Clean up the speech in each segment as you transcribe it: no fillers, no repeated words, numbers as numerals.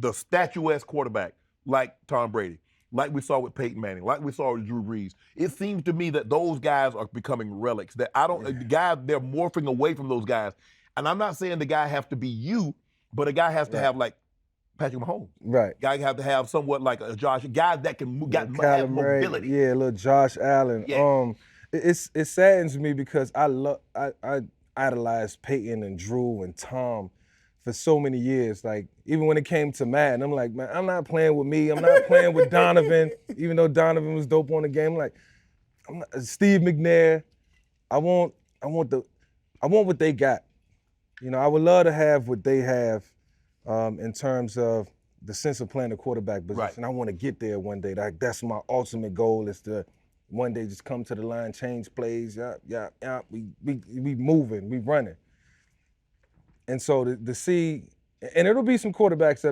the statuesque quarterback like Tom Brady, like we saw with Peyton Manning, like we saw with Drew Brees, it seems to me that those guys are becoming relics. That the guys, they're morphing away from those guys. And I'm not saying the guy have to be you, but a guy has to have like Patrick Mahomes. Right. Guy have to have somewhat like a Josh, guys that can have mobility. Yeah, a little Josh Allen. Yeah. It saddens me because I idolized Peyton and Drew and Tom for so many years. Like, even when it came to Madden, I'm like, man, I'm not playing with me. I'm not playing with Donovan, even though Donovan was dope on the game. Like, Steve McNair, I want what they got. You know, I would love to have what they have in terms of the sense of playing the quarterback position. Right. I want to get there one day. That's my ultimate goal, is to one day just come to the line, change plays. We moving, we running. And so to see, and it'll be some quarterbacks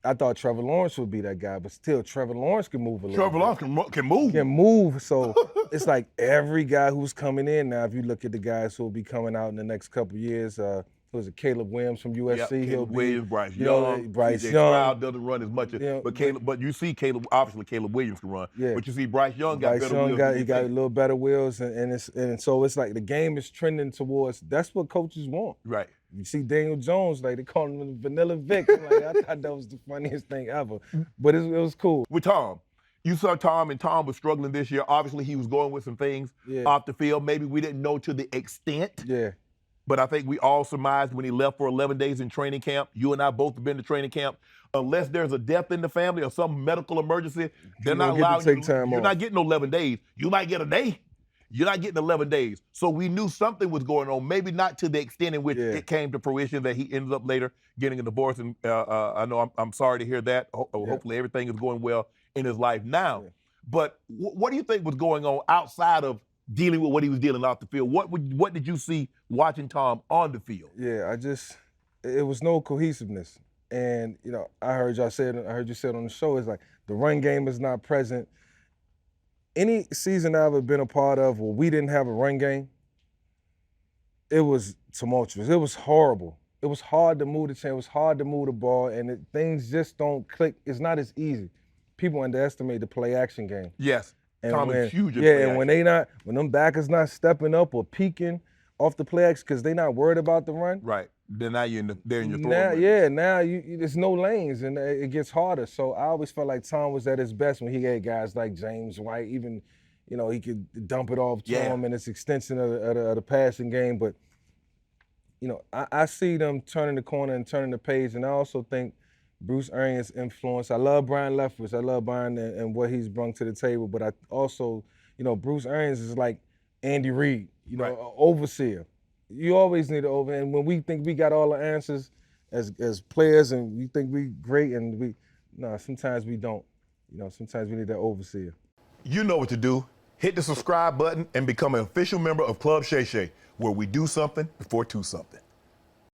I thought Trevor Lawrence would be that guy, but still Trevor Lawrence can move a little bit. Trevor Lawrence can move. Can move, so it's like every guy who's coming in now, if you look at the guys who will be coming out in the next couple of years, was it Caleb Williams from USC? Caleb Williams, Bryce Young. Bryce Young. Young doesn't run as much, but you see obviously Caleb Williams can run. Yeah. But you see Bryce Young got better wheels. He got a little better wheels, and so it's like the game is trending towards, that's what coaches want. Right. You see Daniel Jones, like they call him Vanilla Vick. Like, I thought that was the funniest thing ever, but it was cool. With Tom, you saw Tom, and Tom was struggling this year. Obviously, he was going with some things off the field. Maybe we didn't know to the extent. Yeah. But I think we all surmised when he left for 11 days in training camp. You and I both have been to training camp. Unless there's a death in the family or some medical emergency, they're not allowing you to take time off. You're not getting 11 days. You might get a day. You're not getting 11 days. So we knew something was going on, maybe not to the extent in which it came to fruition that he ended up later getting a divorce. And I know I'm sorry to hear that. Hopefully everything is going well in his life now. Yeah. But what do you think was going on outside of dealing with what he was dealing off the field? What did you see watching Tom on the field? Yeah, it was no cohesiveness. And, you know, I heard you say it on the show, it's like the run game is not present. Any season I've ever been a part of where we didn't have a run game, it was tumultuous. It was horrible. It was hard to move the chain. It was hard to move the ball, and things just don't click. It's not as easy. People underestimate the play action game. Yes, Tom is huge. And when them backers not stepping up or peeking off the play action because they not worried about the run. Right. Then now they're in your throw. Now there's no lanes and it gets harder. So I always felt like Tom was at his best when he had guys like James White. Even, you know, he could dump it off to him and it's extension of the passing game. But, you know, I see them turning the corner and turning the page, and I also think Bruce Arians' influence. I love Brian Leftwich. I love Brian and what he's brought to the table. But I also, you know, Bruce Arians is like Andy Reid, you know, an overseer. You always need an over, and when we think we got all the answers as players, and we think we great, and sometimes we don't. You know, sometimes we need that overseer. You know what to do. Hit the subscribe button and become an official member of Club Shay Shay, where we do something before two something.